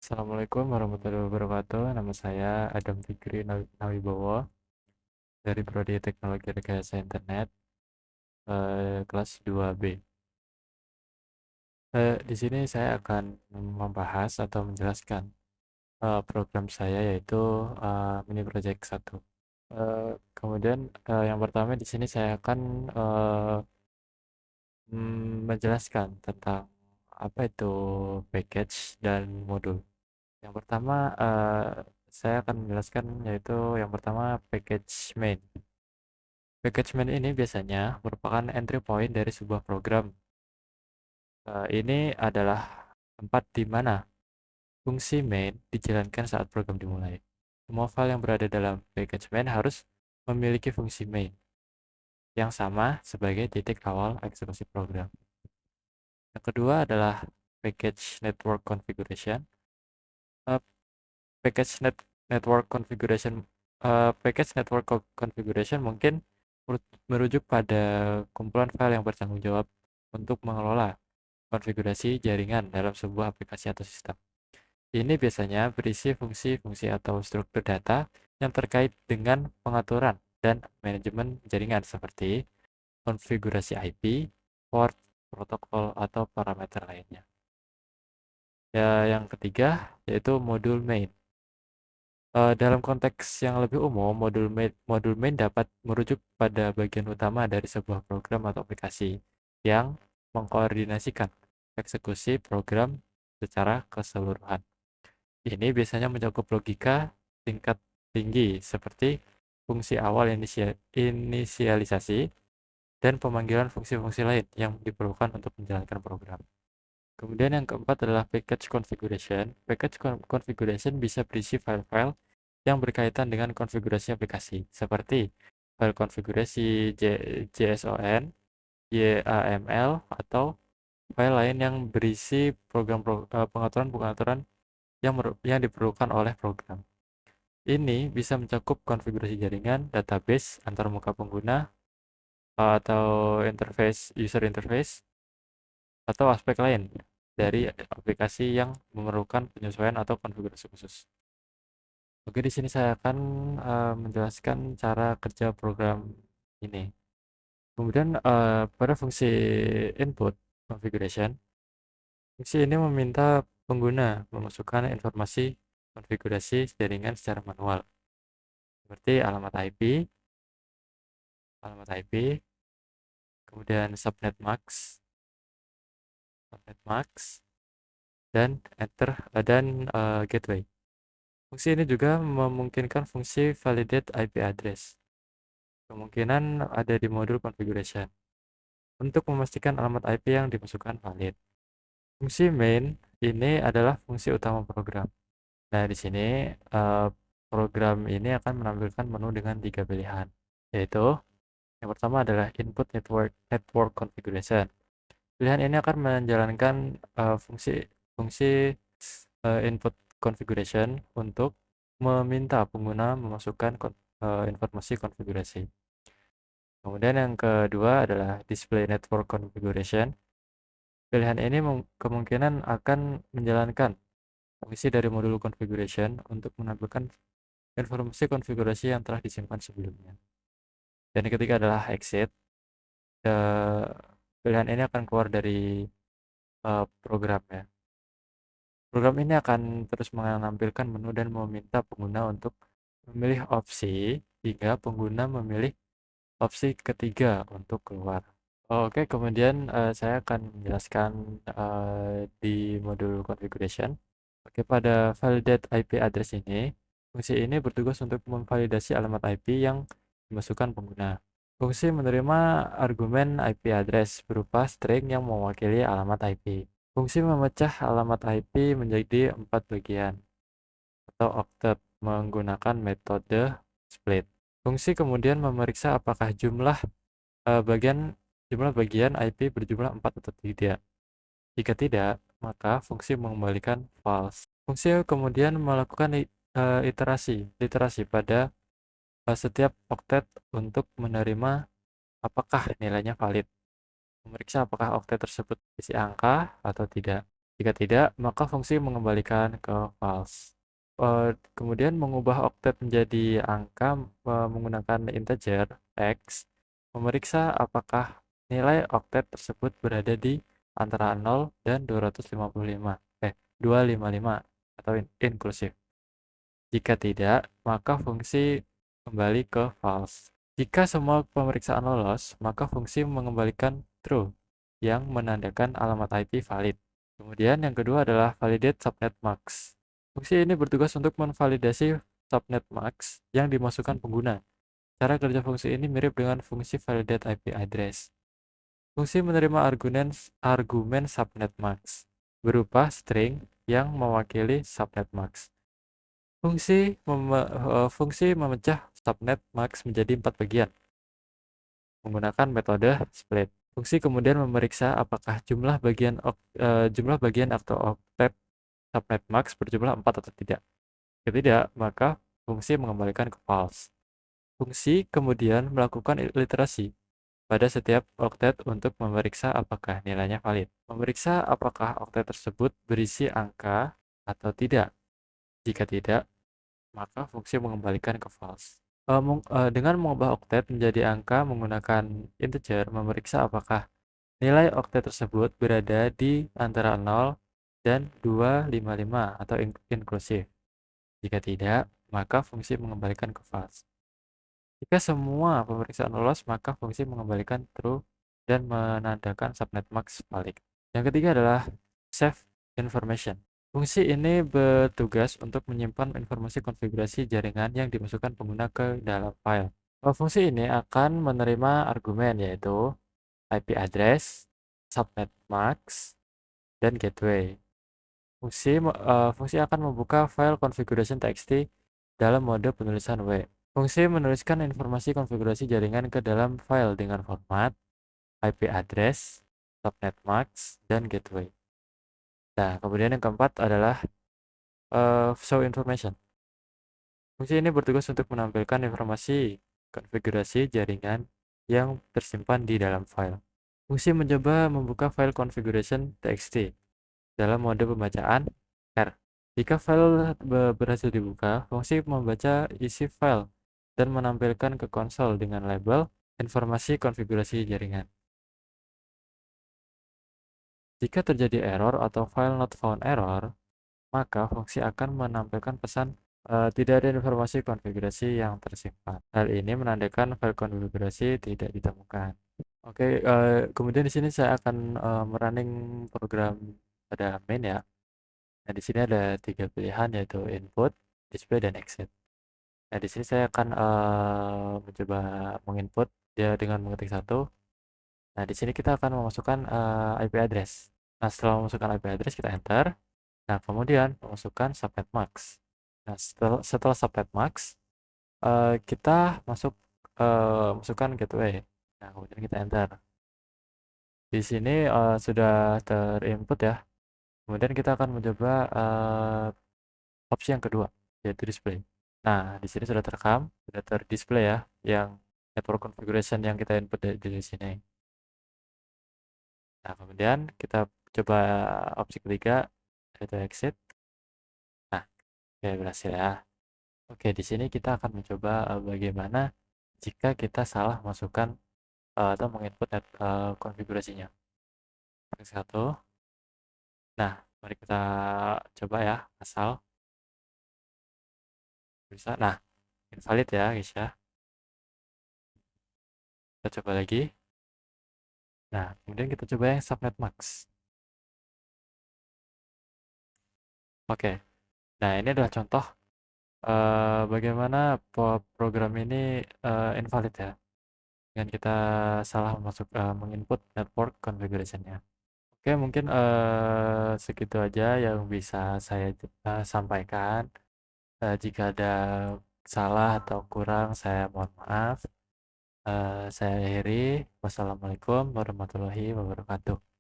Assalamualaikum warahmatullahi wabarakatuh. Nama saya Adam Fikri Nawibowo dari Prodi Teknologi Rekayasa Internet, kelas 2B. Di sini saya akan membahas atau menjelaskan program saya yaitu Mini Project 1. Kemudian yang pertama di sini saya akan menjelaskan tentang apa itu package dan modul. Yang pertama, saya akan menjelaskan yaitu yang pertama package main. Package main ini biasanya merupakan entry point dari sebuah program. Ini adalah tempat di mana fungsi main dijalankan saat program dimulai. Semua file yang berada dalam package main harus memiliki fungsi main yang sama sebagai titik awal eksekusi program. Yang kedua adalah package network configuration. Uh, package network configuration configuration mungkin merujuk pada kumpulan file yang bertanggung jawab untuk mengelola konfigurasi jaringan dalam sebuah aplikasi atau sistem. Ini biasanya berisi fungsi-fungsi atau struktur data yang terkait dengan pengaturan dan manajemen jaringan seperti konfigurasi IP, port, protokol, atau parameter lainnya. Ya, yang ketiga yaitu modul main. Dalam konteks yang lebih umum, modul main dapat merujuk pada bagian utama dari sebuah program atau aplikasi yang mengkoordinasikan eksekusi program secara keseluruhan. Ini biasanya mencakup logika tingkat tinggi seperti fungsi awal inisialisasi dan pemanggilan fungsi-fungsi lain yang diperlukan untuk menjalankan program. Kemudian yang keempat adalah package configuration. Package configuration bisa berisi file-file yang berkaitan dengan konfigurasi aplikasi, seperti file konfigurasi JSON, YAML, atau file lain yang berisi pengaturan-pengaturan yang diperlukan oleh program. Ini bisa mencakup konfigurasi jaringan, database, antarmuka pengguna, atau user interface, atau aspek lain dari aplikasi yang memerlukan penyesuaian atau konfigurasi khusus. Oke, di sini saya akan menjelaskan cara kerja program ini. Kemudian pada fungsi input configuration, fungsi ini meminta pengguna memasukkan informasi konfigurasi jaringan secara manual, seperti alamat IP, kemudian subnet max, dan gateway. Fungsi ini juga memungkinkan fungsi validate IP address. Kemungkinan ada di modul configuration untuk memastikan alamat IP yang dimasukkan valid. Fungsi main ini adalah fungsi utama program. Nah, di sini eh, program ini akan menampilkan menu dengan 3 pilihan, yaitu yang pertama adalah input network configuration. Pilihan ini akan menjalankan fungsi fungsi input configuration untuk meminta pengguna memasukkan informasi konfigurasi. Kemudian yang kedua adalah display network configuration. Pilihan ini kemungkinan akan menjalankan fungsi dari modul configuration untuk menampilkan informasi konfigurasi yang telah disimpan sebelumnya. Dan yang ketiga adalah exit. Eh, Pilihan ini akan keluar dari program ya. Program ini akan terus menampilkan menu dan meminta pengguna untuk memilih opsi hingga pengguna memilih opsi ketiga untuk keluar. Oke, kemudian saya akan menjelaskan di modul configuration. Oke, pada validate IP address ini, fungsi ini bertugas untuk memvalidasi alamat IP yang dimasukkan pengguna. Fungsi menerima argumen IP address berupa string yang mewakili alamat IP. Fungsi memecah alamat IP menjadi 4 bagian atau octet menggunakan metode split. Fungsi kemudian memeriksa apakah eh, bagian jumlah bagian IP berjumlah 4 atau tidak. Jika tidak, maka fungsi mengembalikan false. Fungsi kemudian melakukan literasi pada setiap oktet untuk menerima apakah nilainya valid. Memeriksa apakah oktet tersebut isi angka atau tidak. Jika tidak, maka fungsi mengembalikan ke false. Kemudian mengubah oktet menjadi angka menggunakan integer x, memeriksa apakah nilai oktet tersebut berada di antara 0 dan 255 atau inklusif. Jika tidak, maka fungsi kembali ke false. Jika semua pemeriksaan lolos, maka fungsi mengembalikan true yang menandakan alamat IP valid. Kemudian yang kedua adalah validate subnet max. Fungsi ini bertugas untuk menvalidasi subnet max yang dimasukkan pengguna. Cara kerja fungsi ini mirip dengan fungsi validate IP address. Fungsi menerima argumen subnet max berupa string yang mewakili subnet max. Fungsi memecah subnet max menjadi 4 bagian menggunakan metode split. Fungsi kemudian memeriksa apakah jumlah bagian atau oktet subnet max berjumlah 4 atau tidak. Jika tidak, maka fungsi mengembalikan ke false. Fungsi kemudian melakukan iterasi pada setiap oktet untuk memeriksa apakah nilainya valid. Memeriksa apakah oktet tersebut berisi angka atau tidak. Jika tidak, maka fungsi mengembalikan ke false. Dengan mengubah oktet menjadi angka menggunakan integer, memeriksa apakah nilai oktet tersebut berada di antara 0 dan 255 atau inklusif. Jika tidak, maka fungsi mengembalikan ke false. Jika semua pemeriksaan lolos, maka fungsi mengembalikan true dan menandakan subnet max valid. Yang ketiga adalah save information. Fungsi ini bertugas untuk menyimpan informasi konfigurasi jaringan yang dimasukkan pengguna ke dalam file. Fungsi ini akan menerima argumen yaitu IP address, subnet max, dan gateway. Fungsi akan membuka file configuration.txt dalam mode penulisan W. Fungsi menuliskan informasi konfigurasi jaringan ke dalam file dengan format IP address, subnet max, dan gateway. Nah, kemudian yang keempat adalah show information. Fungsi ini bertugas untuk menampilkan informasi konfigurasi jaringan yang tersimpan di dalam file. Fungsi mencoba membuka file configuration.txt dalam mode pembacaan R. Jika file berhasil dibuka, fungsi membaca isi file dan menampilkan ke konsol dengan label informasi konfigurasi jaringan. Jika terjadi error atau file not found error, maka fungsi akan menampilkan pesan tidak ada informasi konfigurasi yang tersimpan. Hal ini menandakan file konfigurasi tidak ditemukan. Oke, kemudian di sini saya akan merunning program pada main ya. Nah, di sini ada 3 pilihan yaitu input, display, dan exit. Nah, di sini saya akan mencoba menginput dia dengan mengetik 1. Nah, di sini kita akan memasukkan IP address. Nah, setelah memasukkan IP address kita enter. Nah, kemudian memasukkan subnet max. Nah, setelah subnet max, kita masukkan gateway. Nah, kemudian kita enter. Di sini sudah terinput ya. Kemudian kita akan mencoba opsi yang kedua, yaitu display. Nah, di sini sudah terekam, sudah terdisplay ya, yang network configuration yang kita input di sini. Nah, kemudian kita coba opsi ketiga, yaitu exit. Nah, oke, berhasil ya. Oke, di sini kita akan mencoba bagaimana jika kita salah masukkan atau menginput konfigurasinya. Klik 1. Nah, mari kita coba ya, asal bisa. Nah, invalid ya, guys ya. Kita coba lagi. Nah, kemudian kita coba yang subnet max. Oke. Nah, ini adalah contoh bagaimana program ini invalid ya. Dengan kita salah menginput network configuration-nya. Oke, mungkin segitu aja yang bisa saya sampaikan. Jika ada salah atau kurang, saya mohon maaf. Saya akhiri. Wassalamualaikum warahmatullahi wabarakatuh.